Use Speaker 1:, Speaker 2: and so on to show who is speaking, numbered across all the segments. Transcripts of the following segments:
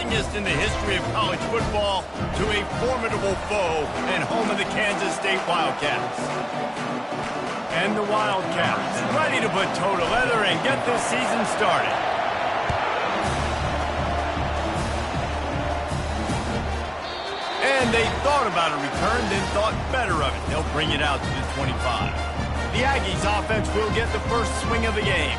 Speaker 1: youngest in the history of college football to a formidable foe and home of the Kansas State Wildcats. And the Wildcats ready to put toe to leather and get this season started. And they thought about a return, then thought better of it. They'll bring it out to the 25. The Aggies offense will get the first swing of the game.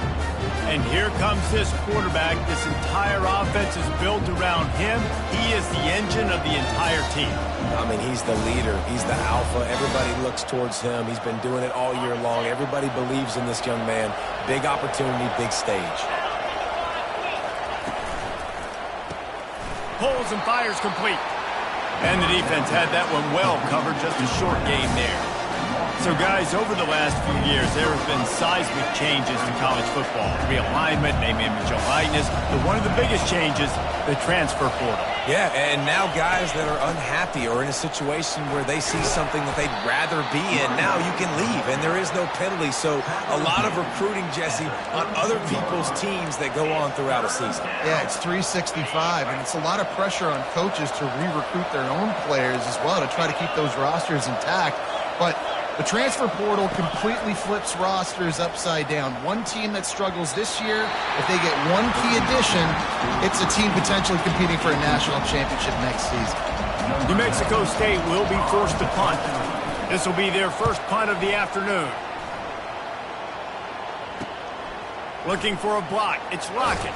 Speaker 1: And here comes this quarterback. This entire offense is built around him. He is the engine of the entire team.
Speaker 2: I mean, he's the leader. He's the alpha. Everybody looks towards him. He's been doing it all year long. Everybody believes in this young man. Big opportunity, big stage.
Speaker 1: Pulls and fires complete. And the defense had that one well covered. Just a short game there. So, guys, over the last few years, there have been seismic changes to college football. Realignment, name, image, and likeness. But one of the biggest changes, the transfer portal.
Speaker 2: Yeah, and now guys that are unhappy or in a situation where they see something that they'd rather be in, now you can leave, and there is no penalty. So a lot of recruiting, Jesse, on other people's teams that go on throughout a season.
Speaker 3: Yeah, it's 365, and it's a lot of pressure on coaches to re-recruit their own players as well to try to keep those rosters intact. But the transfer portal completely flips rosters upside down. One team that struggles this year, if they get one key addition, it's a team potentially competing for a national championship next season.
Speaker 1: New Mexico State will be forced to punt. This will be their first punt of the afternoon. Looking for a block. It's Lockett.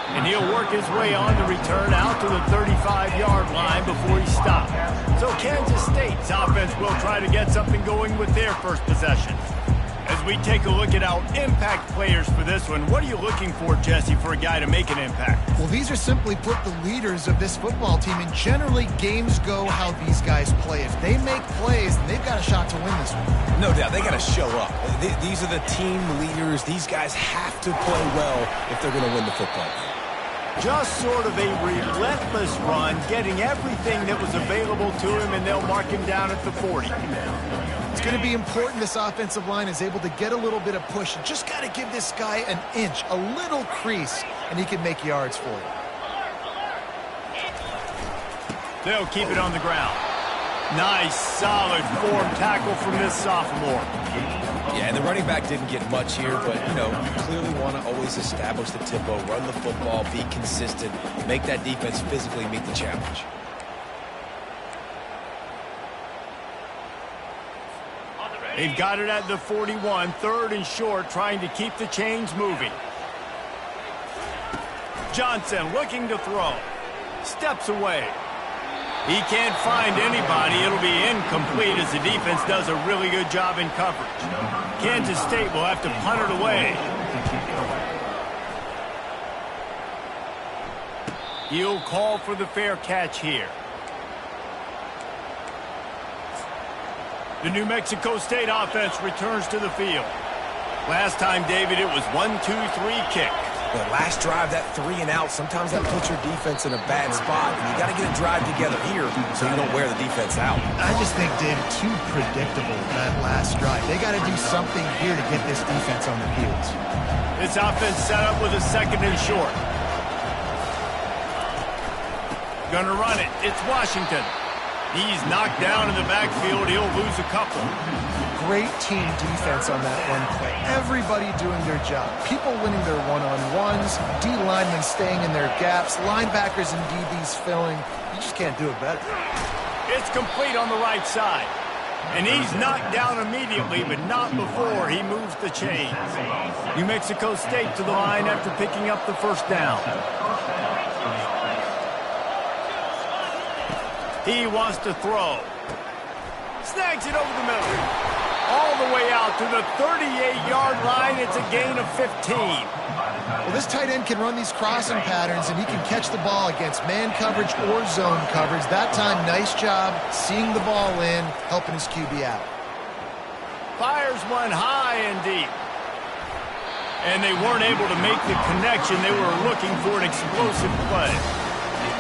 Speaker 1: And he'll work his way on the return out to the 35-yard line before he stopped. So Kansas State's offense will try to get something going with their first possession. As we take a look at our impact players for this one, what are you looking for, Jesse, for a guy to make an impact?
Speaker 3: Well, these are simply put the leaders of this football team, and generally games go how these guys play. If they make plays, they've got a shot to win this one.
Speaker 2: No doubt, they got to show up. These are the team leaders. These guys have to play well if they're going to win the football game.
Speaker 1: Just sort of a relentless run, getting everything that was available to him, and they'll mark him down at the 40.
Speaker 3: It's going to be important this offensive line is able to get a little bit of push. You just got to give this guy an inch, a little crease, and he can make yards for you.
Speaker 1: They'll keep it on the ground. Nice, solid form tackle from this sophomore.
Speaker 2: Yeah, and the running back didn't get much here, but, you know, you clearly want to always establish the tempo, run the football, be consistent, make that defense physically meet the challenge.
Speaker 1: They've got it at the 41, third and short, trying to keep the chains moving. Johnson looking to throw. Steps away. He can't find anybody. It'll be incomplete as the defense does a really good job in coverage. Kansas State will have to punt it away. He'll call for the fair catch here. The New Mexico State offense returns to the field. Last time, David, it was 1-2-3 kick.
Speaker 2: The last drive, that 3 and out, sometimes that puts your defense in a bad spot. And you got to get a drive together here so you don't wear the defense out.
Speaker 3: I just think, Dave, too predictable, that last drive. They got to do something here to get this defense on their heels.
Speaker 1: This offense set up with a second and short. Gonna run it. It's Washington. He's knocked down in the backfield. He'll lose a couple.
Speaker 3: Great team defense on that one play. Everybody doing their job. People winning their one-on-ones, D linemen staying in their gaps, linebackers and DBs filling. You just can't do it better.
Speaker 1: It's complete on the right side. And he's knocked down immediately, but not before he moves the chains. New Mexico State to the line after picking up the first down. He wants to throw. Snags it over the middle. All the way out to the 38-yard line. It's a gain of 15.
Speaker 3: Well, this tight end can run these crossing patterns, and he can catch the ball against man coverage or zone coverage. That time, nice job seeing the ball in, helping his QB out.
Speaker 1: Fires one high and deep. And they weren't able to make the connection. They were looking for an explosive play.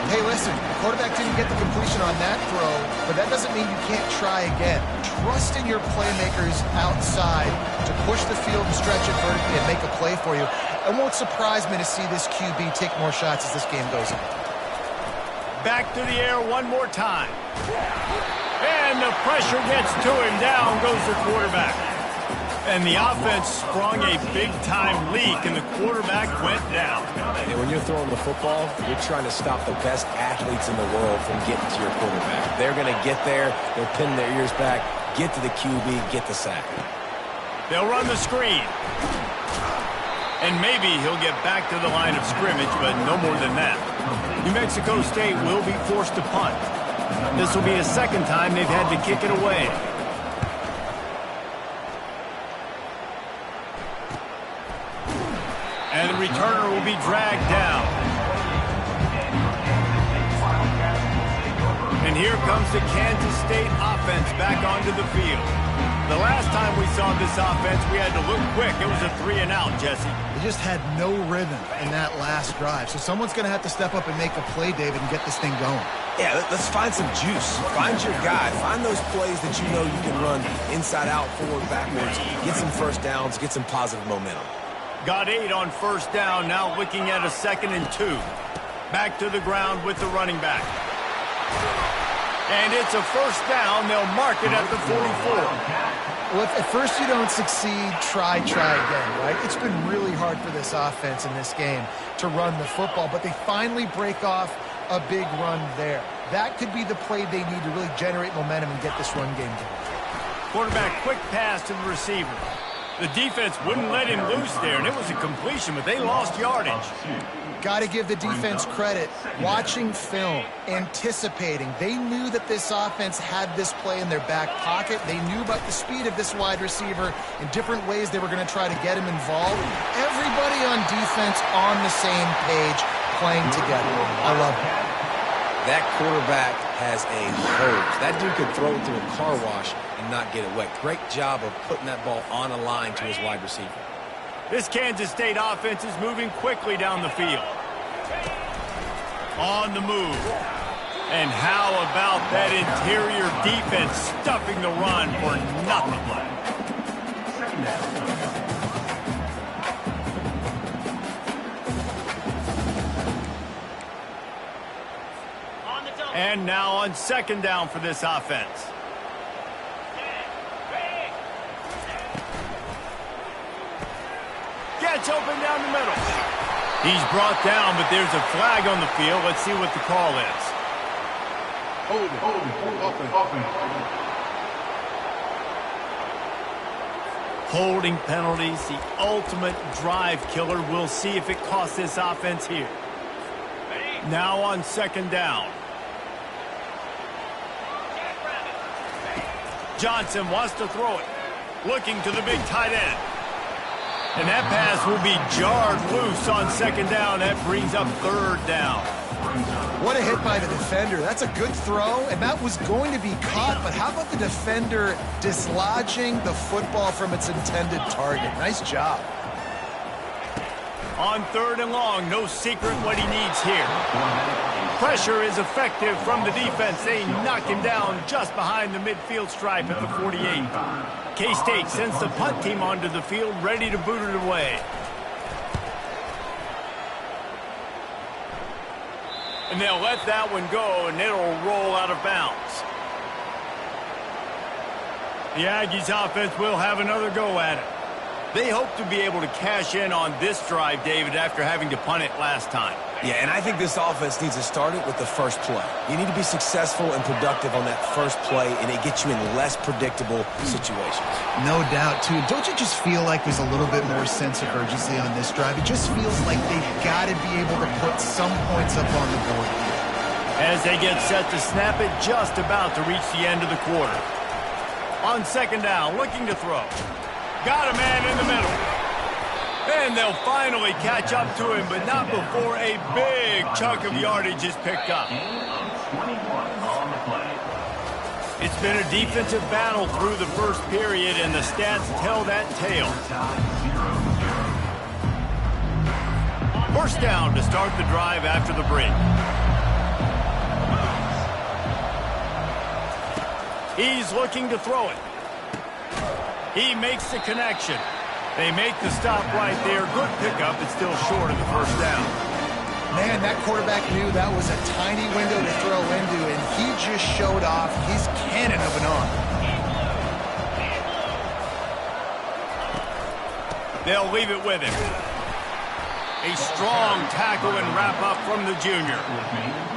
Speaker 3: Hey, listen, the quarterback didn't get the completion on that throw, but that doesn't mean you can't try again. Trust in your playmakers outside to push the field and stretch it vertically and make a play for you. It won't surprise me to see this QB take more shots as this game goes on.
Speaker 1: Back to the air one more time. And the pressure gets to him. Down goes the quarterback. And the offense sprung a big-time leak, and the quarterback went down.
Speaker 2: And when you're throwing the football, you're trying to stop the best athletes in the world from getting to your quarterback. They're going to get there. They're pinning their ears back, get to the QB, get the sack.
Speaker 1: They'll run the screen. And maybe he'll get back to the line of scrimmage, but no more than that. New Mexico State will be forced to punt. This will be the second time they've had to kick it away. And the returner will be dragged down. And here comes the Kansas State offense back onto the field. The last time we saw this offense, we had to look quick. It was a 3-and-out, Jesse.
Speaker 3: They just had no rhythm in that last drive. So someone's going to have to step up and make a play, David, and get this thing going.
Speaker 2: Yeah, let's find some juice. Find your guy. Find those plays that you know you can run inside out, forward, backwards. Get some first downs. Get some positive momentum.
Speaker 1: Got 8 on first down, now looking at a 2nd and 2. Back to the ground with the running back. And it's a first down. They'll mark it at the 44.
Speaker 3: Well, if at first you don't succeed, try again, right? It's been really hard for this offense in this game to run the football, but they finally break off a big run there. That could be the play they need to really generate momentum and get this run game going.
Speaker 1: Quarterback quick pass to the receiver. The defense wouldn't let him loose there, and it was a completion, but they lost yardage.
Speaker 3: Got to give the defense credit. Watching film, anticipating. They knew that this offense had this play in their back pocket. They knew about the speed of this wide receiver in different ways they were going to try to get him involved. Everybody on defense on the same page, playing together. I love it.
Speaker 2: That quarterback has a hose. That dude could throw it through a car wash and not get it wet. Great job of putting that ball on a line to his wide receiver.
Speaker 1: This Kansas State offense is moving quickly down the field. On the move. And how about that interior defense stuffing the run for nothing? And now on 2nd down for this offense. Gets open down the middle. He's brought down, but there's a flag on the field. Let's see what the call is. Holding penalties, the ultimate drive killer. We'll see if it costs this offense here. Now on 2nd down. Johnson wants to throw it. Looking to the big tight end. And that pass will be jarred loose on 2nd down. That brings up 3rd down.
Speaker 3: What a hit by the defender. That's a good throw, and that was going to be caught. But how about the defender dislodging the football from its intended target? Nice job.
Speaker 1: On 3rd and long, no secret what he needs here. Pressure is effective from the defense. They knock him down just behind the midfield stripe at the 48. K-State sends the punt team onto the field, ready to boot it away. And they'll let that one go, and it'll roll out of bounds. The Aggies offense will have another go at it. They hope to be able to cash in on this drive, David, after having to punt it last time.
Speaker 2: Yeah, and I think this offense needs to start it with the first play. You need to be successful and productive on that first play, and it gets you in less predictable situations.
Speaker 3: No doubt, too. Don't you just feel like there's a little bit more sense of urgency on this drive? It just feels like they've got to be able to put some points up on the board here.
Speaker 1: As they get set to snap it, just about to reach the end of the quarter. On 2nd down, looking to throw. Got a man in the middle. And they'll finally catch up to him, but not before a big chunk of yardage is picked up. It's been a defensive battle through the first period, and the stats tell that tale. First down to start the drive after the break. He's looking to throw it. He makes the connection. They make the stop right there. Good pickup, but still short of the first down.
Speaker 3: Man, that quarterback knew that was a tiny window to throw into, and he just showed off his cannon of an arm.
Speaker 1: They'll leave it with him. A strong tackle and wrap-up from the junior.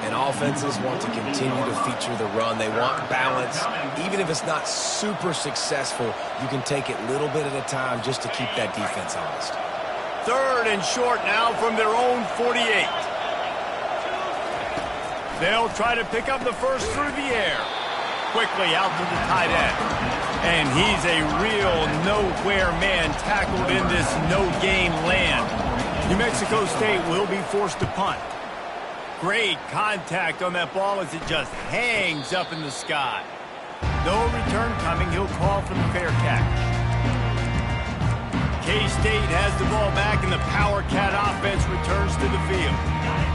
Speaker 2: And offenses want to continue to feature the run. They want balance. Even if it's not super successful, you can take it little bit at a time just to keep that defense honest.
Speaker 1: 3rd and short now from their own 48. They'll try to pick up the first through the air. Quickly out to the tight end. And he's a real nowhere man tackled in this no-gain land. New Mexico State will be forced to punt. Great contact on that ball as it just hangs up in the sky. No return coming. He'll call for the fair catch. K-State has the ball back, and the Power Cat offense returns to the field.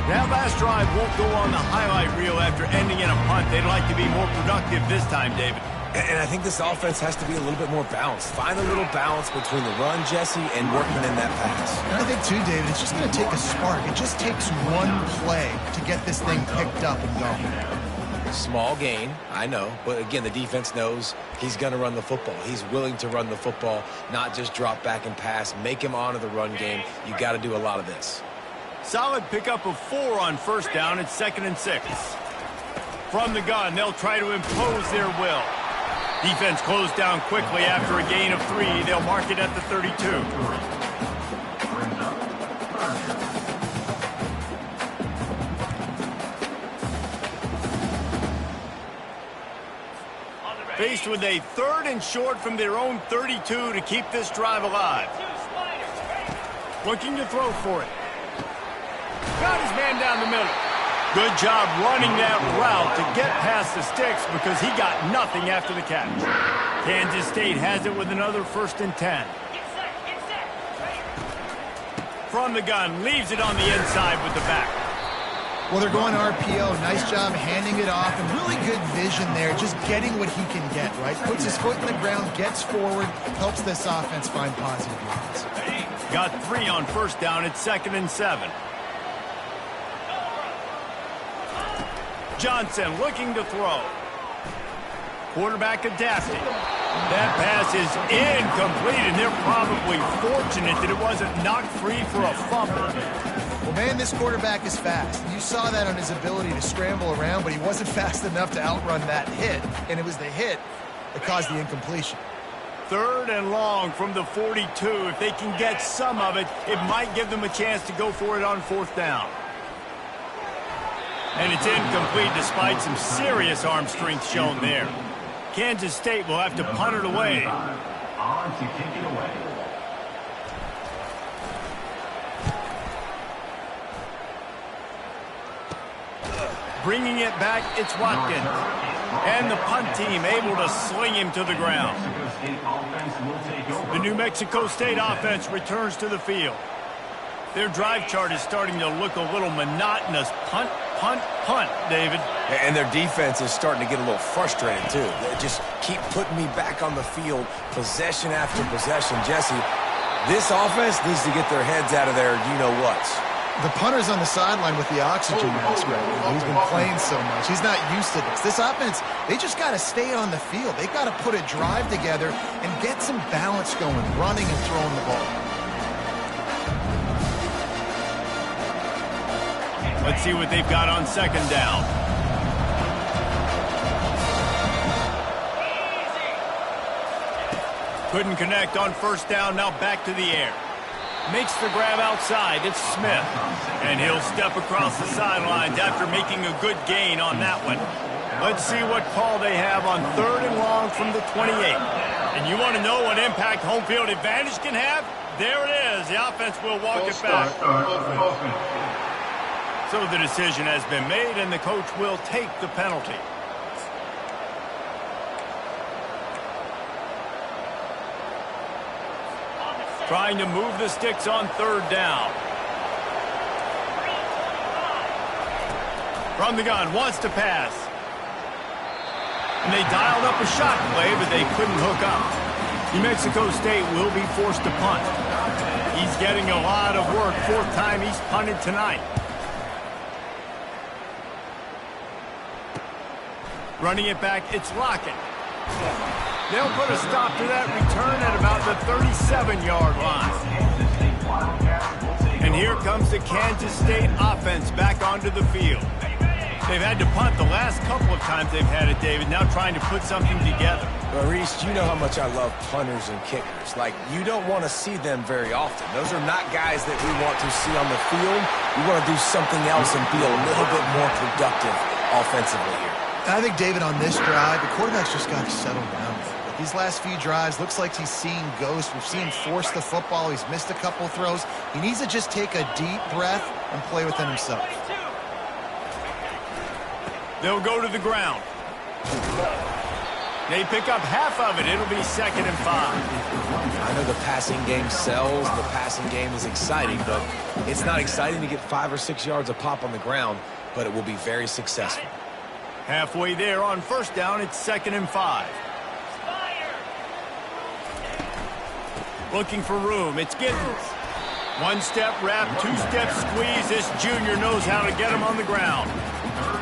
Speaker 1: That last drive won't go on the highlight reel after ending in a punt. They'd like to be more productive this time, David.
Speaker 2: And I think this offense has to be a little bit more balanced. Find a little balance between the run, Jesse, and working in that pass.
Speaker 3: And I think, too, David, it's just going to take a spark. It just takes one play to get this thing picked up and going.
Speaker 2: Small gain, I know. But, again, the defense knows he's going to run the football. He's willing to run the football, not just drop back and pass. Make him honor the run game. You got to do a lot of this.
Speaker 1: Solid pickup of 4 on first down. It's 2nd and 6. From the gun, they'll try to impose their will. Defense closed down quickly after a gain of 3. They'll mark it at the 32. Faced with a 3rd and short from their own 32 to keep this drive alive. Looking to throw for it. Got his man down the middle. Good job running that route to get past the sticks because he got nothing after the catch. Kansas State has it with another 1st and 10. From the gun, leaves it on the inside with the back.
Speaker 3: Well, they're going RPO. Nice job handing it off, and really good vision there, just getting what he can get, right? Puts his foot in the ground, gets forward, helps this offense find positive yards.
Speaker 1: Got 3 on first down. It's 2nd and 7. Johnson looking to throw. Quarterback adapting. That pass is incomplete, and they're probably fortunate that it wasn't knocked free for a fumble.
Speaker 3: Well, man, this quarterback is fast. You saw that on his ability to scramble around, but he wasn't fast enough to outrun that hit, and it was the hit that caused the incompletion.
Speaker 1: 3rd and long from the 42. If they can get some of it, it might give them a chance to go for it on 4th down. And it's incomplete despite some serious arm strength shown there. Kansas State will have to punt it away. Bringing it back, it's Watkins. And the punt team able to sling him to the ground. The New Mexico State offense returns to the field. Their drive chart is starting to look a little monotonous. Punt, punt, punt, David.
Speaker 2: And their defense is starting to get a little frustrated, too. They just keep putting me back on the field, possession after possession. Jesse, this offense needs to get their heads out of their you-know-whats.
Speaker 3: The punter's on the sideline with the oxygen mask right now. He's been playing so much. He's not used to this. This offense, they just got to stay on the field. They got to put a drive together and get some balance going, running and throwing the ball.
Speaker 1: Let's see what they've got on 2nd down. Couldn't connect on 1st down. Now back to the air. Makes the grab outside. It's Smith. And he'll step across the sidelines after making a good gain on that one. Let's see what call they have on 3rd and long from the 28. And you want to know what impact home field advantage can have? There it is. The offense will walk it back. So the decision has been made, and the coach will take the penalty. Trying to move the sticks on 3rd down. From the gun, wants to pass. And they dialed up a shot play, but they couldn't hook up. New Mexico State will be forced to punt. He's getting a lot of work. 4th time he's punted tonight. Running it back, it's Lockett. They'll put a stop to that return at about the 37-yard line. And here comes the Kansas State offense back onto the field. They've had to punt the last couple of times they've had it, David, now trying to put something together.
Speaker 2: Maurice, you know how much I love punters and kickers. Like, you don't want to see them very often. Those are not guys that we want to see on the field. We want to do something else and be a little bit more productive offensively here.
Speaker 3: I think, David, on this drive, the quarterback's just got to settle down. These last few drives, looks like he's seeing ghosts. We've seen him force the football. He's missed a couple throws. He needs to just take a deep breath and play within himself.
Speaker 1: They'll go to the ground. They pick up half of it. It'll be 2nd and 5.
Speaker 2: I know the passing game sells. The passing game is exciting, but it's not exciting to get 5 or 6 yards a pop on the ground, but it will be very successful.
Speaker 1: Halfway there on 1st down, it's 2nd and 5. Looking for room, it's Giddens. 1-step wrap, 2-step squeeze. This junior knows how to get him on the ground.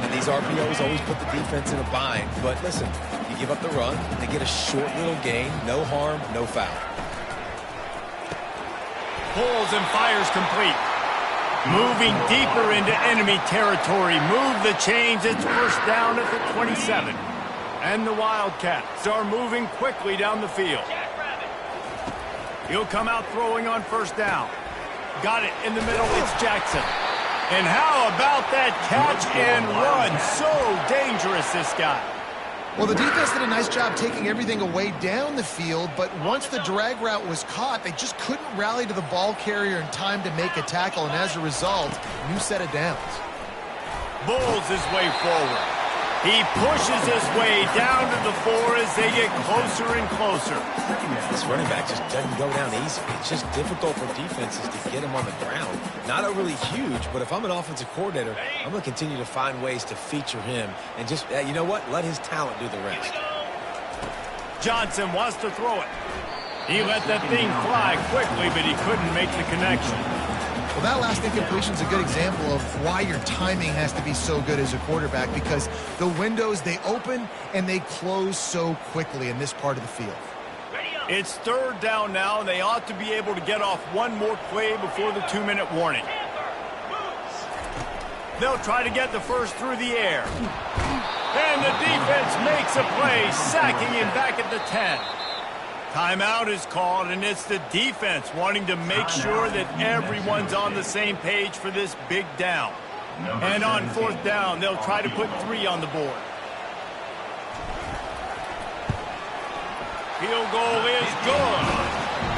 Speaker 2: And these RPOs always put the defense in a bind. But listen, you give up the run, they get a short little gain, no harm, no foul.
Speaker 1: Pulls and fires complete. Moving deeper into enemy territory. Move the chains. It's 1st down at the 27. And the Wildcats are moving quickly down the field. He'll come out throwing on 1st down. Got it in the middle. It's Jackson. And how about that catch and run? So dangerous, this guy.
Speaker 3: Well, the defense did a nice job taking everything away down the field, but once the drag route was caught, they just couldn't rally to the ball carrier in time to make a tackle, and as a result, new set of downs.
Speaker 1: Bulls his way forward. He pushes his way down to the 4 as they get closer and closer.
Speaker 2: This running back just doesn't go down easy. It's just difficult for defenses to get him on the ground. Not overly huge, but if I'm an offensive coordinator, I'm going to continue to find ways to feature him and just, you know what, let his talent do the rest.
Speaker 1: Johnson wants to throw it. He let that thing fly quickly, but he couldn't make the connection.
Speaker 3: Well, that last incompletion is a good example of why your timing has to be so good as a quarterback, because the windows, they open and they close so quickly in this part of the field.
Speaker 1: It's 3rd down now, and they ought to be able to get off one more play before the 2-minute warning. They'll try to get the first through the air. And the defense makes a play, sacking him back at the 10. Timeout is called, and it's the defense wanting to make sure that everyone's on the same page for this big down. And on 4th down, they'll try to put 3 on the board. Field goal is good.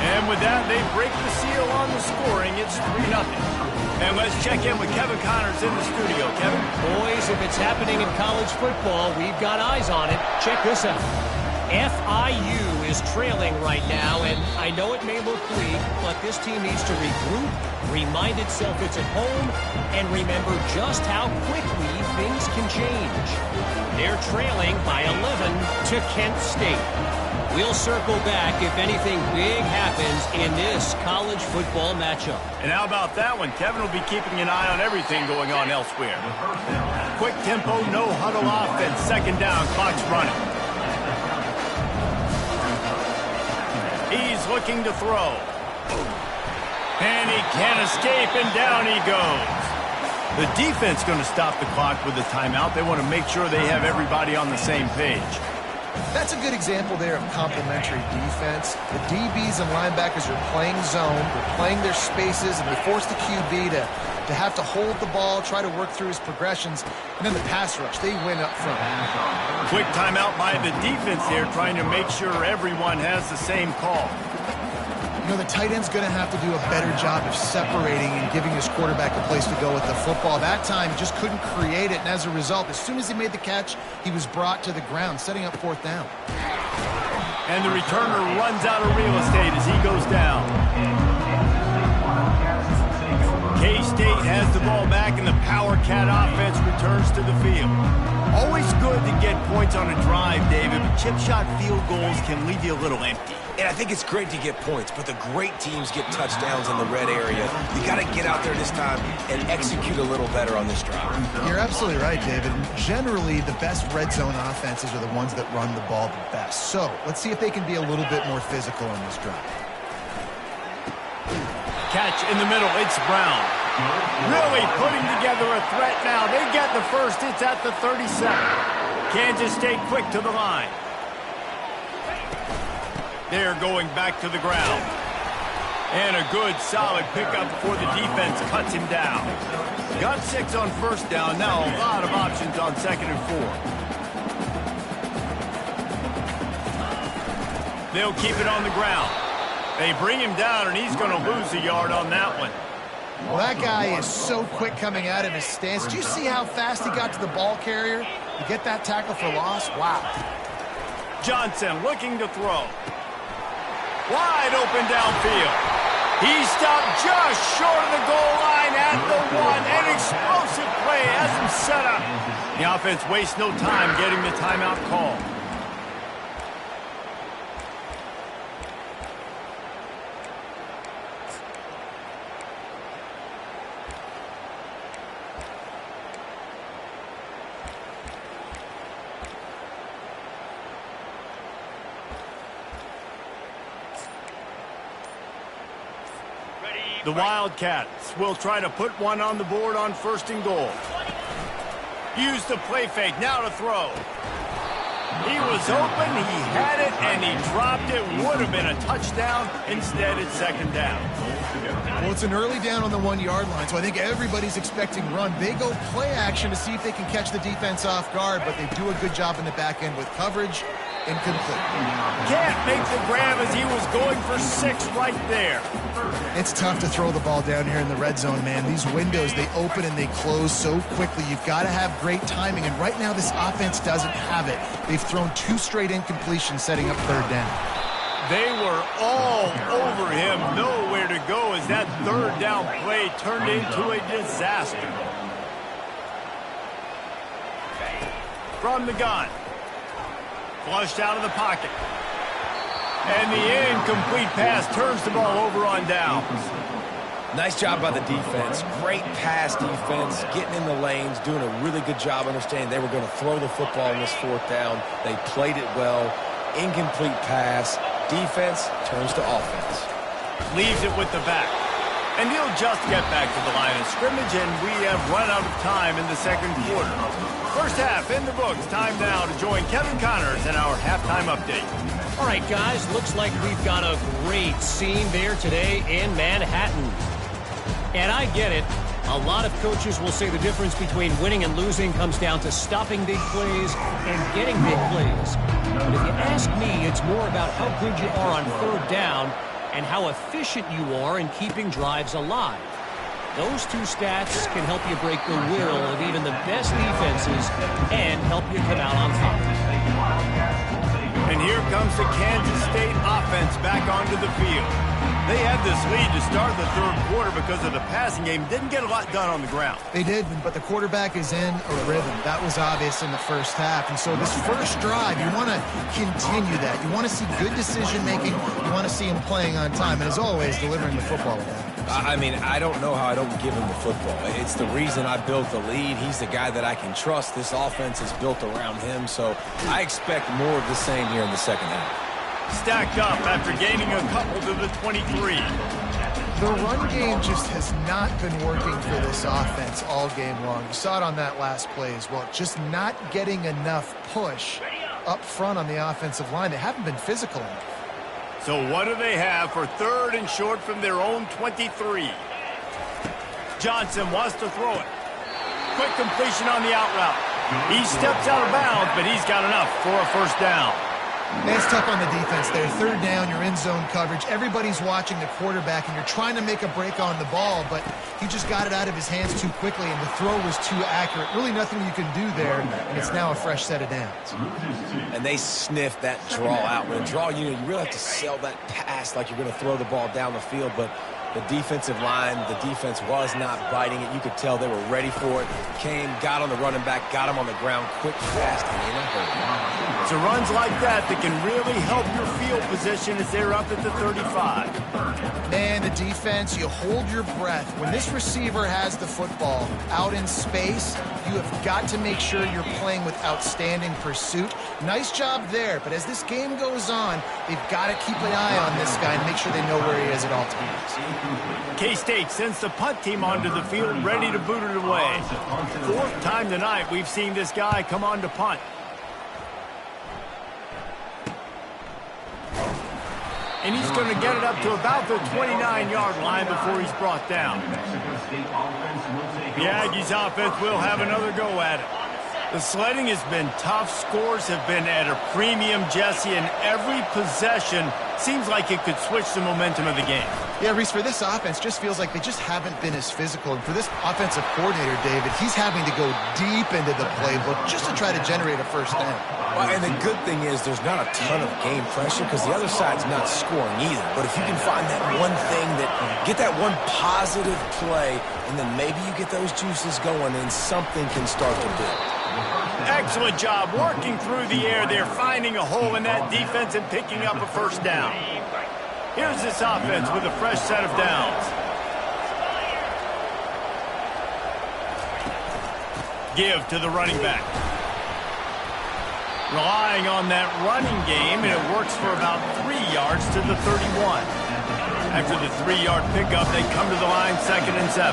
Speaker 1: And with that, they break the seal on the scoring. It's 3-0. And let's check in with Kevin Connors in the studio. Kevin?
Speaker 4: Boys, if it's happening in college football, we've got eyes on it. Check this out. FIU is trailing right now, and I know it may look bleak, but this team needs to regroup, remind itself it's at home, and remember just how quickly things can change. They're trailing by 11 to Kent State. We'll circle back if anything big happens in this college football matchup.
Speaker 1: And how about that one? Kevin will be keeping an eye on everything going on elsewhere. Quick tempo, no huddle offense. 2nd down, clock's running. He's looking to throw. And he can't escape, and down he goes. The defense going to stop the clock with a timeout. They want to make sure they have everybody on the same page.
Speaker 3: That's a good example there of complementary defense. The DBs and linebackers are playing zone, they're playing their spaces, and they force the QB to have to hold the ball, try to work through his progressions, and then the pass rush, they win up front.
Speaker 1: Quick timeout by the defense here, trying to make sure everyone has the same call.
Speaker 3: You know, the tight end's going to have to do a better job of separating and giving his quarterback a place to go with the football. That time, he just couldn't create it, and as a result, as soon as he made the catch, he was brought to the ground, setting up 4th down.
Speaker 1: And the returner runs out of real estate as he goes down. K-State has the ball back, and the Power Cat offense returns to the field. Always good to get points on a drive, David, but chip shot field goals can leave you a little empty.
Speaker 2: And I think it's great to get points, but the great teams get touchdowns in the red area. You got to get out there this time and execute a little better on this drive.
Speaker 3: You're absolutely right, David. Generally, the best red zone offenses are the ones that run the ball the best. So let's see if they can be a little bit more physical on this drive.
Speaker 1: Catch in the middle. It's Brown. Really putting together a threat now. They get the first. It's at the 37. Kansas State quick to the line. They're going back to the ground. And a good, solid pickup before the defense cuts him down. Got 6 on first down. Now a lot of options on 2nd and 4. They'll keep it on the ground. They bring him down, and he's going to lose a yard on that one.
Speaker 3: Well, that guy is so quick coming out of his stance. Did you see how fast he got to the ball carrier to get that tackle for loss? Wow.
Speaker 1: Johnson looking to throw. Wide open downfield. He stopped just short of the goal line at the 1. An explosive play has him set up. The offense wastes no time getting the timeout call. The Wildcats will try to put one on the board on 1st and goal. Use the play fake, now to throw. He was open, he had it, and he dropped it. Would have been a touchdown. Instead, it's 2nd down.
Speaker 3: Well, it's an early down on the 1-yard line, so I think everybody's expecting run. They go play action to see if they can catch the defense off guard, but they do a good job in the back end with coverage. Incomplete.
Speaker 1: Can't make the grab as he was going for 6 right there.
Speaker 3: It's tough to throw the ball down here in the red zone, man. These windows, they open and they close so quickly. You've got to have great timing, and right now this offense doesn't have it. They've thrown 2 straight incompletions setting up 3rd down.
Speaker 1: They were all over him, nowhere to go as that 3rd down play turned into a disaster. From the gun. Flushed out of the pocket. And the incomplete pass turns the ball over on downs.
Speaker 2: Nice job by the defense. Great pass defense, getting in the lanes, doing a really good job understanding they were going to throw the football in this 4th down. They played it well. Incomplete pass. Defense turns to offense.
Speaker 1: Leaves it with the back. And he'll just get back to the line of scrimmage, and we have run out of time in the 2nd quarter. First half in the books. Time now to join Kevin Connors in our halftime update.
Speaker 4: All right, guys, looks like we've got a great scene there today in Manhattan. And I get it. A lot of coaches will say the difference between winning and losing comes down to stopping big plays and getting big plays. But if you ask me, it's more about how good you are on 3rd down and how efficient you are in keeping drives alive. Those 2 stats can help you break the will of even the best defenses and help you come out on top.
Speaker 1: And here comes the Kansas State offense back onto the field. They had this lead to start the 3rd quarter because of the passing game. Didn't get a lot done on the ground.
Speaker 3: They did, but the quarterback is in a rhythm. That was obvious in the 1st half. And so this first drive, you want to continue that. You want to see good decision-making. You want to see him playing on time. And as always, delivering the football with that.
Speaker 2: I mean, I don't know how I don't give him the football. It's the reason I built the lead. He's the guy that I can trust. This offense is built around him, so I expect more of the same here in the 2nd half.
Speaker 1: Stacked up after gaining a couple to the 23.
Speaker 3: The run game just has not been working for this offense all game long. You saw it on that last play as well. Just not getting enough push up front on the offensive line. They haven't been physical enough.
Speaker 1: So what do they have for 3rd and short from their own 23? Johnson wants to throw it. Quick completion on the out route. He steps out of bounds, but he's got enough for a 1st down.
Speaker 3: Man, it's tough on the defense there. 3rd down, you're in zone coverage. Everybody's watching the quarterback, and you're trying to make a break on the ball, but he just got it out of his hands too quickly, and the throw was too accurate. Really nothing you can do there, and it's now a fresh set of downs.
Speaker 2: And they sniffed that draw out. When a draw, you really have to sell that pass like you're going to throw the ball down the field, but The defensive line, the defense was not biting it. You could tell they were ready for it. Came, got on the running back, got him on the ground quick, fast, and in a hurry.
Speaker 1: It's runs like that that can really help your field position as they're up at the 35.
Speaker 3: Man, the defense, you hold your breath. When this receiver has the football out in space, you have got to make sure you're playing with outstanding pursuit. Nice job there, but as this game goes on, they've got to keep an eye on this guy and make sure they know where he is at all times.
Speaker 1: K-State sends the punt team onto the field, ready to boot it away. Fourth time tonight we've seen this guy come on to punt. And he's going to get it up to about the 29-yard line before he's brought down. The Aggies offense will have another go at it. The sledding has been tough. Scores have been at a premium, Jesse, and every possession seems like it could switch the momentum of the game.
Speaker 3: Yeah, Reese, for this offense, just feels like they just haven't been as physical. And for this offensive coordinator, David, he's having to go deep into the playbook just to try to generate a first down.
Speaker 2: Well, and the good thing is there's not a ton of game pressure because the other side's not scoring either. But if you can find that one thing, get that one positive play, and then maybe you get those juices going and something can start to build.
Speaker 1: Excellent job working through the air there, finding a hole in that defense and picking up a first down. Here's this offense with a fresh set of downs. Give to the running back. Relying on that running game, and it works for about 3 yards to the 31. After the 3-yard pickup, they come to the line 2nd and 7.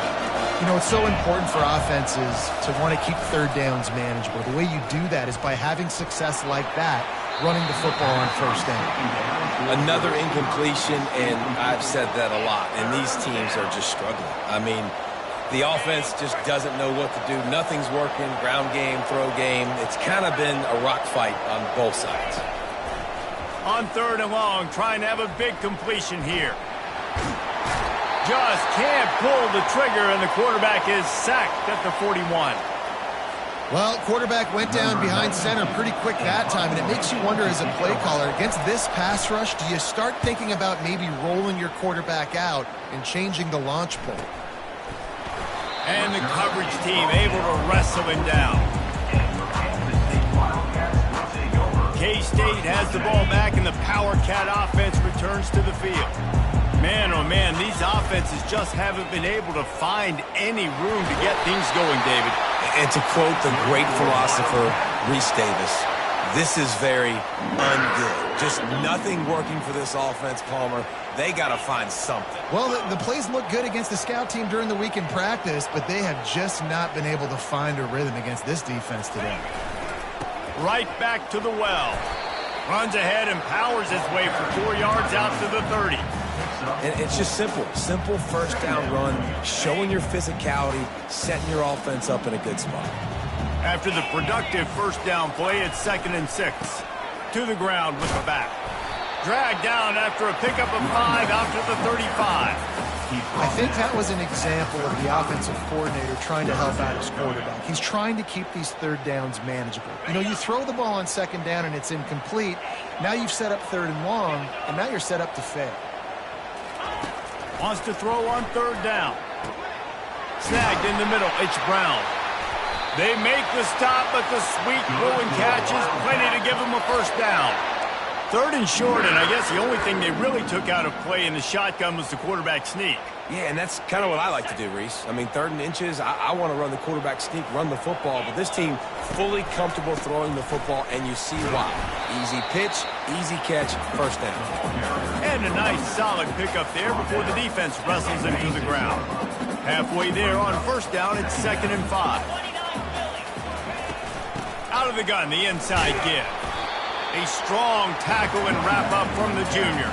Speaker 3: You know, it's so important for offenses to want to keep third downs manageable. The way you do that is by having success like that, running the football on first down.
Speaker 2: Another incompletion, and I've said that a lot, and these teams are just struggling. I mean, the offense just doesn't know what to do. Nothing's working, ground game, throw game. It's kind of been a rock fight on both sides.
Speaker 1: On 3rd and long, trying to have a big completion here. Just can't pull the trigger, and the quarterback is sacked at the 41.
Speaker 3: Well, quarterback went down behind center pretty quick that time, and it makes you wonder as a play caller, against this pass rush, do you start thinking about maybe rolling your quarterback out and changing the launch point?
Speaker 1: And the coverage team able to wrestle him down. K-State has the ball back, and the Power Cat offense returns to the field. Man, oh man, these offenses just haven't been able to find any room to get things going, David.
Speaker 2: And to quote the great philosopher, Reese Davis, this is very ungood. Just nothing working for this offense, Palmer. They got to find something.
Speaker 3: Well, the plays look good against the scout team during the week in practice, but they have just not been able to find a rhythm against this defense today.
Speaker 1: Right back to the well. Runs ahead and powers his way for 4 yards out to the 30.
Speaker 2: And it's just simple. Simple first down run, showing your physicality, setting your offense up in a good spot.
Speaker 1: After the productive first down play, it's 2nd and 6. To the ground with the back. Dragged down after a pickup of 5 out to the 35.
Speaker 3: I think that was an example of the offensive coordinator trying to help out his quarterback. He's trying to keep these third downs manageable. You know, you throw the ball on 2nd down and it's incomplete. Now you've set up 3rd and long, and now you're set up to fail.
Speaker 1: Wants to throw on 3rd down. Snagged in the middle. It's Brown. They make the stop, but the sweet throw and catch is plenty to give them a first down. 3rd and short, and I guess the only thing they really took out of play in the shotgun was the quarterback sneak.
Speaker 2: Yeah, and that's kind of what I like to do, Reese. I mean, 3rd and inches, I want to run the quarterback sneak, run the football, but this team fully comfortable throwing the football, and you see why. Easy pitch, easy catch, first down.
Speaker 1: And a nice solid pickup there before the defense wrestles him to the ground. Halfway there on first down, it's 2nd and 5. Out of the gun, the inside give. A strong tackle and wrap up from the junior.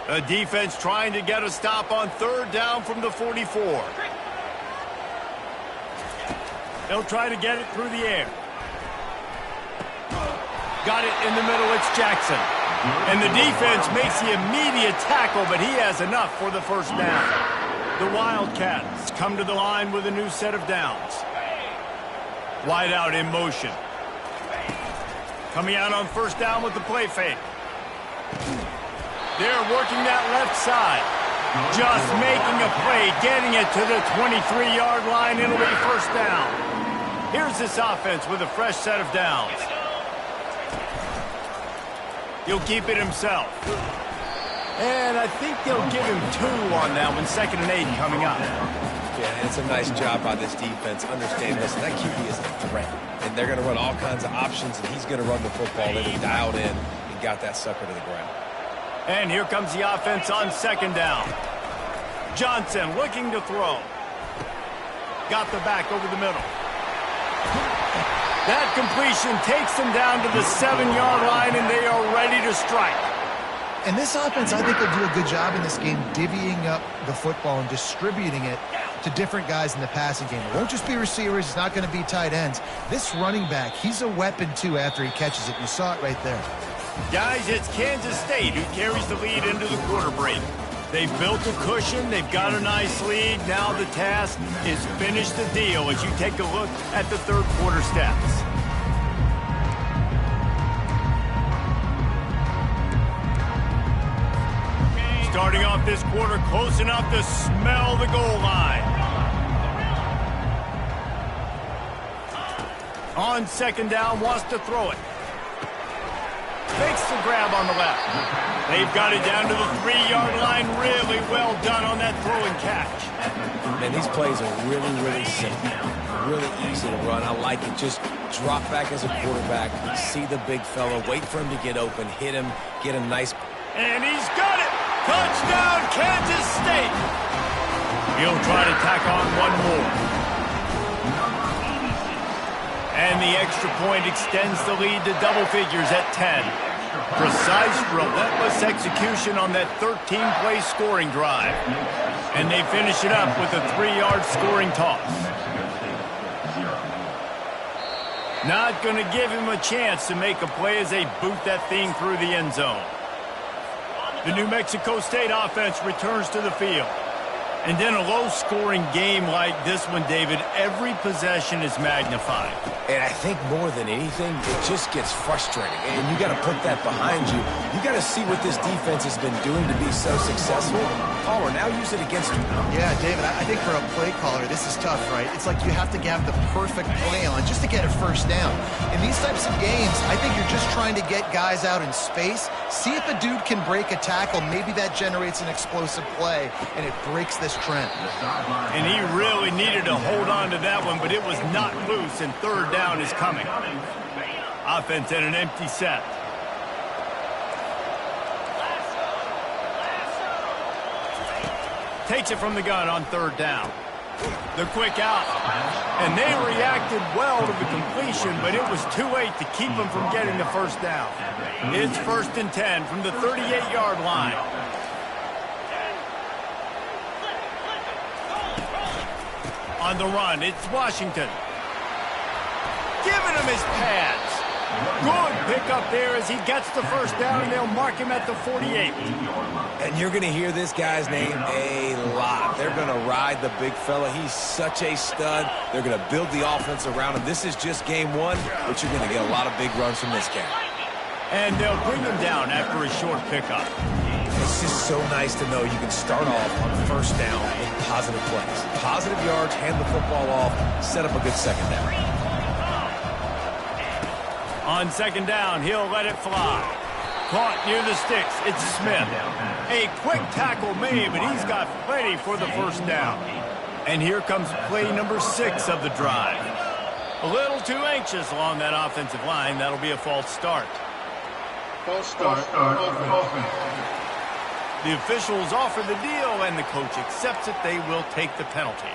Speaker 1: A defense trying to get a stop on 3rd down from the 44. They'll try to get it through the air. Got it in the middle, it's Jackson. And the defense makes the immediate tackle, but he has enough for the first down. The Wildcats come to the line with a new set of downs. Wide out in motion. Coming out on first down with the play fake. They're working that left side. Just making a play, getting it to the 23-yard line. It'll be first down. Here's this offense with a fresh set of downs. He'll keep it himself. And I think they'll give him 2 on that one. 2nd and 8 coming up.
Speaker 2: Yeah, it's a nice job by this defense. Understand, listen, that QB is a threat. And they're going to run all kinds of options, and he's going to run the football. They were dialed in and got that sucker to the ground.
Speaker 1: And here comes the offense on 2nd down. Johnson looking to throw. Got the back over the middle. That completion takes them down to the 7-yard line, and they are ready to strike.
Speaker 3: And this offense, I think, will do a good job in this game divvying up the football and distributing it to different guys in the passing game. It won't just be receivers. It's not going to be tight ends. This running back, he's a weapon, too, after he catches it. You saw it right there.
Speaker 1: Guys, it's Kansas State who carries the lead into the quarter break. They've built a cushion. They've got a nice lead. Now the task is finish the deal as you take a look at the third quarter stats. Starting off this quarter close enough to smell the goal line. On 2nd down, wants to throw it. Makes the grab on the left. They've got it down to the 3-yard line. Really well done on that throw and catch.
Speaker 2: Man, these plays are really, really simple. Really easy to run. I like it. Just drop back as a quarterback. See the big fella. Wait for him to get open. Hit him. Get a nice...
Speaker 1: And he's got it. Touchdown, Kansas State. He'll try to tack on one more. And the extra point extends the lead to double figures at 10. Precise, relentless execution on that 13-play scoring drive. And they finish it up with a 3-yard scoring toss. Not going to give him a chance to make a play as they boot that thing through the end zone. The New Mexico State offense returns to the field. And in a low-scoring game like this one, David, every possession is magnified.
Speaker 2: And I think more than anything, it just gets frustrating. And you got to put that behind you. You got to see what this defense has been doing to be so successful. Caller, now use it against him.
Speaker 3: Yeah, David, I think for a play caller, this is tough, right? It's like you have to have the perfect play on just to get a first down. In these types of games, I think you're just trying to get guys out in space, see if a dude can break a tackle. Maybe that generates an explosive play, and it breaks this trend.
Speaker 1: And he really needed to hold on to that one, but it was not loose, and 3rd down is coming. Offense at an empty set. Takes it from the gun on 3rd down. The quick out. And they reacted well to the completion, but it was too late to keep them from getting the first down. It's 1st and 10 from the 38-yard line. On the run, it's Washington. Giving him his pads. Good pickup there as he gets the first down, and they'll mark him at the 48.
Speaker 2: And you're going to hear this guy's name a lot. They're going to ride the big fella. He's such a stud. They're going to build the offense around him. This is just game 1, but you're going to get a lot of big runs from this guy.
Speaker 1: And they'll bring him down after a short pickup.
Speaker 2: It's just so nice to know you can start off on first down with positive plays. Positive yards, hand the football off, set up a good 2nd down.
Speaker 1: On 2nd down, he'll let it fly. Caught near the sticks, it's Smith. A quick tackle made, but he's got plenty for the first down. And here comes play number 6 of the drive. A little too anxious along that offensive line. That'll be a false start.
Speaker 5: False start. Offense.
Speaker 1: The officials offer the deal, and the coach accepts it. They will take the penalty.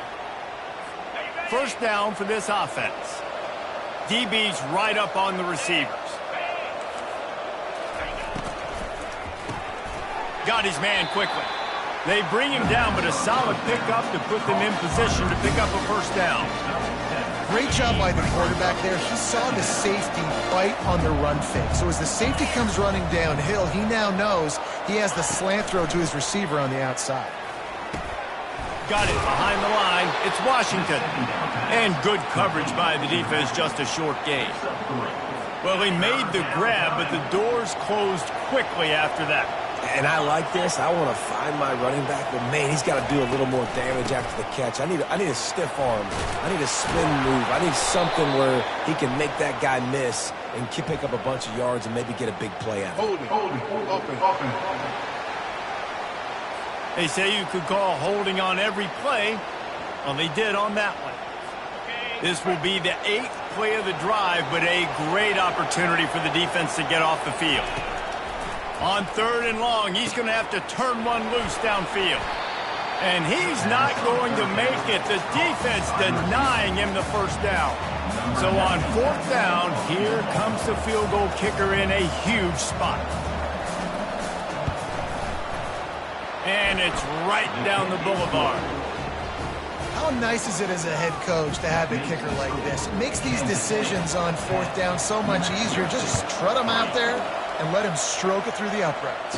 Speaker 1: First down for this offense. DB's right up on the receivers. Got his man quickly. They bring him down, but a solid pickup to put them in position to pick up a first down.
Speaker 3: Great job by the quarterback there. He saw the safety fight on the run fake. So as the safety comes running downhill, he now knows he has the slant throw to his receiver on the outside.
Speaker 1: Got it behind the line. It's Washington. And good coverage by the defense, just a short gain. Well, he made the grab, but the doors closed quickly after that.
Speaker 2: And I like this. I want to find my running back, but man, he's got to do a little more damage after the catch. I need a stiff arm. I need a spin move. I need something where he can make that guy miss and pick up a bunch of yards and maybe get a big play out.
Speaker 5: Holding, open.
Speaker 1: They say you could call holding on every play. Well, they did on that one. This will be the 8th play of the drive, but a great opportunity for the defense to get off the field. On 3rd and long, he's going to have to turn one loose downfield. And he's not going to make it. The defense denying him the first down. So on 4th down, here comes the field goal kicker in a huge spot. And it's right down the boulevard.
Speaker 3: How nice is it as a head coach to have a kicker like this? It makes these decisions on 4th down so much easier. Just trot him out there and let him stroke it through the uprights.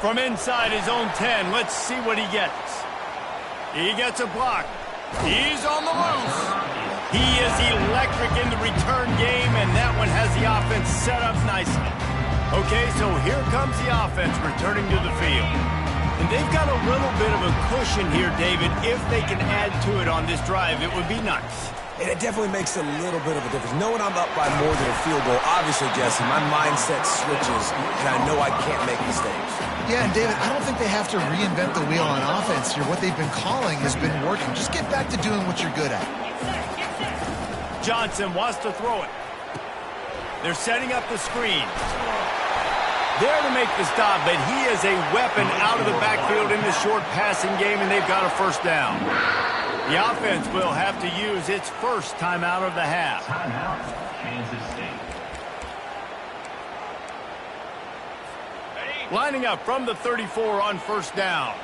Speaker 1: From inside his own 10, let's see what he gets. He gets a block. He's on the loose. He is electric in the return game, and that one has the offense set up nicely. Okay, so here comes the offense returning to the field. And they've got a little bit of a cushion here, David. If they can add to it on this drive, it would be nice.
Speaker 2: And it definitely makes a little bit of a difference. Knowing I'm up by more than a field goal, obviously, Jesse, my mindset switches, and I know I can't make mistakes.
Speaker 3: Yeah, and David, I don't think they have to reinvent the wheel on offense here. What they've been calling has been working. Just get back to doing what you're good at.
Speaker 1: Johnson wants to throw it. They're setting up the screen. There to make the stop, but he is a weapon out of the backfield in the short passing game, and they've got a first down. The offense will have to use its first timeout of the half.
Speaker 6: Timeout, Kansas State.
Speaker 1: Lining up from the 34 on first down.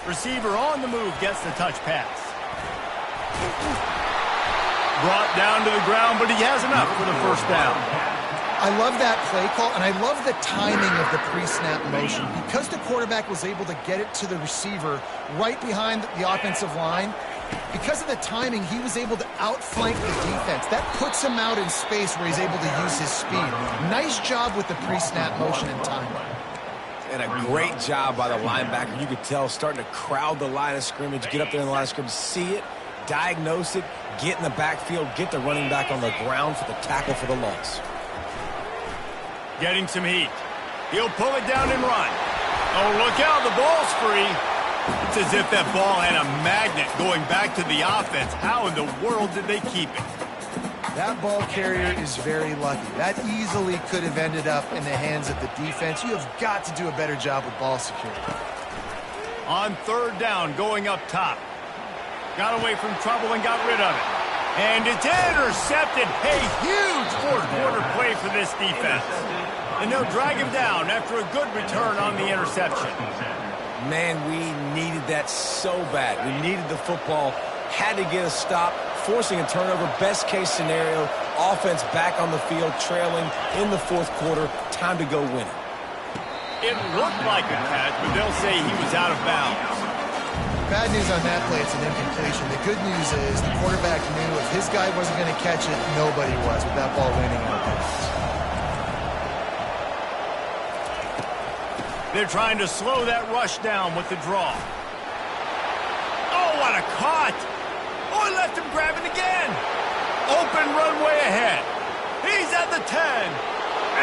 Speaker 1: Receiver on the move gets the touch pass. Brought down to the ground, but he has enough for the first down.
Speaker 3: I love that play call, and I love the timing of the pre-snap motion. Because the quarterback was able to get it to the receiver right behind the offensive line, because of the timing, he was able to outflank the defense. That puts him out in space where he's able to use his speed. Nice job with the pre-snap motion and timing.
Speaker 2: And a great job by the linebacker. You could tell starting to crowd the line of scrimmage, get up there in the line of scrimmage, see it, diagnose it, get in the backfield, get the running back on the ground for the tackle for the loss.
Speaker 1: Getting some heat. He'll pull it down and run. Oh, look out, the ball's free. It's as if that ball had a magnet going back to the offense. How in the world did they keep it?
Speaker 3: That ball carrier is very lucky. That easily could have ended up in the hands of the defense. You have got to do a better job with ball security.
Speaker 1: On third down, going up top. Got away from trouble and got rid of it. And it's intercepted. A huge fourth-quarter play for this defense. And they'll drag him down after a good return on the interception.
Speaker 2: Man, we needed that so bad. We needed the football, had to get a stop, forcing a turnover. Best case scenario, offense back on the field, trailing in the fourth quarter. Time to go win it.
Speaker 1: It looked like a catch, but they'll say he was out of bounds.
Speaker 3: Bad news on that play, it's an incompletion. The good news is the quarterback knew if his guy wasn't going to catch it, nobody was with that ball landing out of bounds.
Speaker 1: They're trying to slow that rush down with the draw. Oh, what a caught! Oh, he left him grab it again. Open runway ahead. He's at the 10.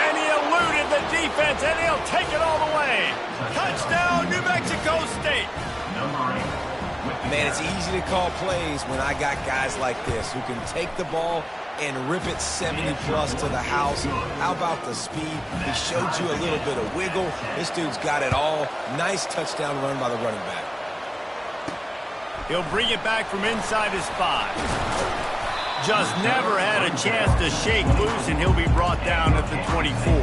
Speaker 1: And he eluded the defense, and he'll take it all the way. Touchdown, New Mexico State.
Speaker 2: Man, it's easy to call plays when I got guys like this who can take the ball and rip it 70-plus to the house. How about the speed? He showed you a little bit of wiggle. This dude's got it all. Nice touchdown run by the running back.
Speaker 1: He'll bring it back from inside his 5. Just never had a chance to shake loose, and he'll be brought down at the 24.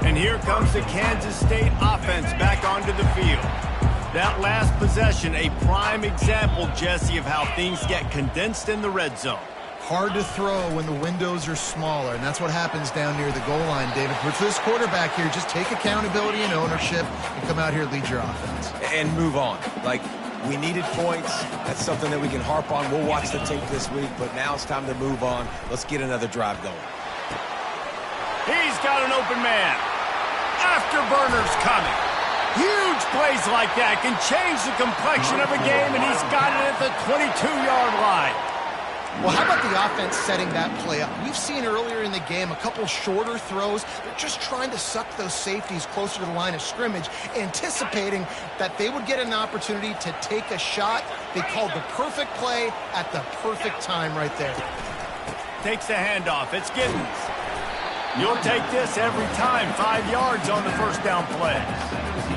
Speaker 1: And here comes the Kansas State offense back onto the field. That last possession, a prime example, Jesse, of how things get condensed in the red zone.
Speaker 3: Hard to throw when the windows are smaller, and that's what happens down near the goal line, David. But for this quarterback here, just take accountability and ownership and come out here and lead your offense.
Speaker 2: And move on. Like, We needed points. That's something that we can harp on. We'll watch the tape this week, but now it's time to move on. Let's get another drive going.
Speaker 1: He's got an open man. Afterburners coming. Huge plays like that can change the complexion of a game, and he's got it at the 22-yard line.
Speaker 3: Well, how about the offense setting that play up? We've seen earlier in the game a couple shorter throws. They're just trying to suck those safeties closer to the line of scrimmage, anticipating that they would get an opportunity to take a shot. They called the perfect play at the perfect time right there.
Speaker 1: Takes the handoff. It's Giddens. You'll take this every time. 5 yards on the first down play.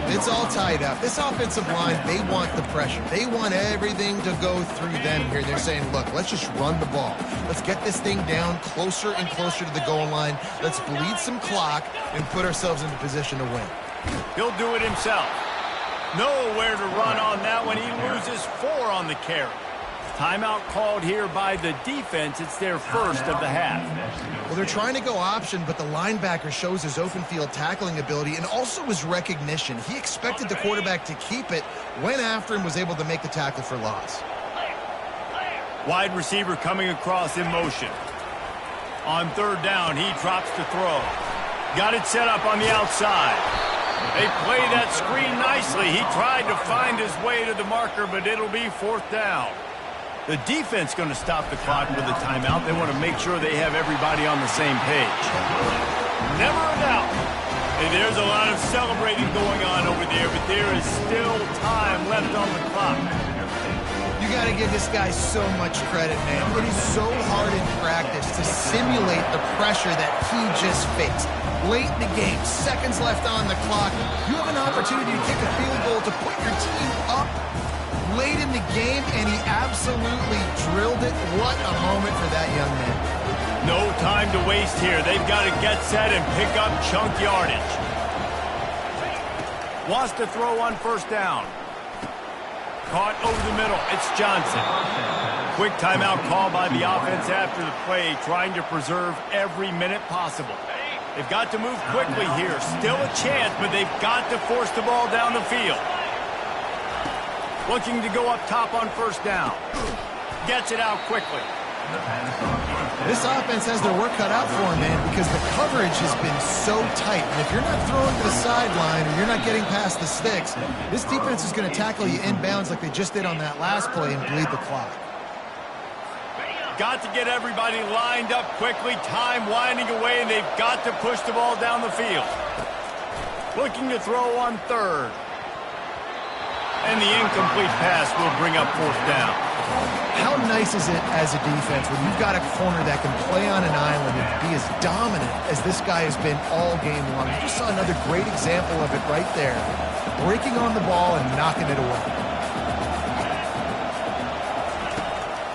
Speaker 3: It's all tied up. This offensive line, they want the pressure. They want everything to go through them here. They're saying, look, let's just run the ball. Let's get this thing down closer and closer to the goal line. Let's bleed some clock and put ourselves into position to win.
Speaker 1: He'll do it himself. Nowhere to run on that one. He loses 4 on the carry. Timeout called here by the defense. It's their first of the half.
Speaker 3: Well, they're trying to go option, but the linebacker shows his open field tackling ability and also his recognition. He expected the quarterback to keep it, went after him, was able to make the tackle for loss.
Speaker 1: Wide receiver coming across in motion. On third down, he drops to throw. Got it set up on the outside. They play that screen nicely. He tried to find his way to the marker, but it'll be 4th down. The defense going to stop the clock with a timeout. They want to make sure they have everybody on the same page. Never a doubt. And there's a lot of celebrating going on over there, but there is still time left on the clock.
Speaker 3: You got to give this guy so much credit, man. It is so hard in practice to simulate the pressure that he just faced. Late in the game, seconds left on the clock. You have an opportunity to kick a field goal to put your team up late in the game, and he absolutely drilled it. What a moment for that young man.
Speaker 1: No time to waste here. They've got to get set and pick up chunk yardage. Wants to throw on first down. Caught over the middle. It's Johnson. Quick timeout call by the offense after the play, trying to preserve every minute possible. They've got to move quickly here. Still a chance, but they've got to force the ball down the field. Looking to go up top on first down. Gets it out quickly.
Speaker 3: This offense has their work cut out for them, man, because the coverage has been so tight. And if you're not throwing to the sideline or you're not getting past the sticks, this defense is going to tackle you inbounds like they just did on that last play and bleed the clock.
Speaker 1: Got to get everybody lined up quickly. Time winding away, and they've got to push the ball down the field. Looking to throw on third. And the incomplete pass will bring up 4th down.
Speaker 3: How nice is it as a defense when you've got a corner that can play on an island and be as dominant as this guy has been all game long? You just saw another great example of it right there. Breaking on the ball and knocking it away.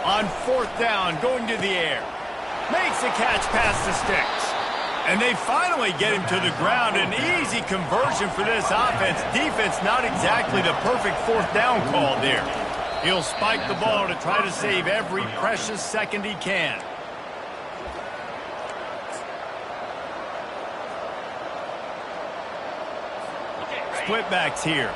Speaker 1: On 4th down, going to the air. Makes the catch past the sticks. And they finally get him to the ground. An easy conversion for this offense. Defense not exactly the perfect 4th down call there. He'll spike the ball to try to save every precious second he can. Split backs here.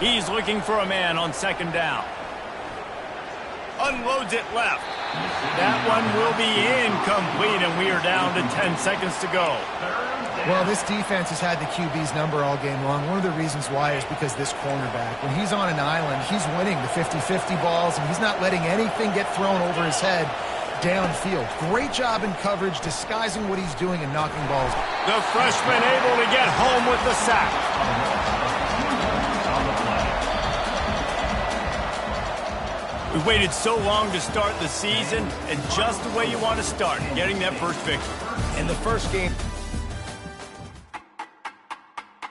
Speaker 1: He's looking for a man on 2nd down. Unloads it left. That one will be incomplete, and we are down to 10 seconds to go.
Speaker 3: Well, this defense has had the QB's number all game long. One of the reasons why is because this cornerback, when he's on an island, he's winning the 50-50 balls, and he's not letting anything get thrown over his head downfield. Great job in coverage, disguising what he's doing and knocking balls.
Speaker 1: The freshman able to get home with the sack. We waited so long to start the season, and just the way you want to start, getting that first victory.
Speaker 2: In the first game,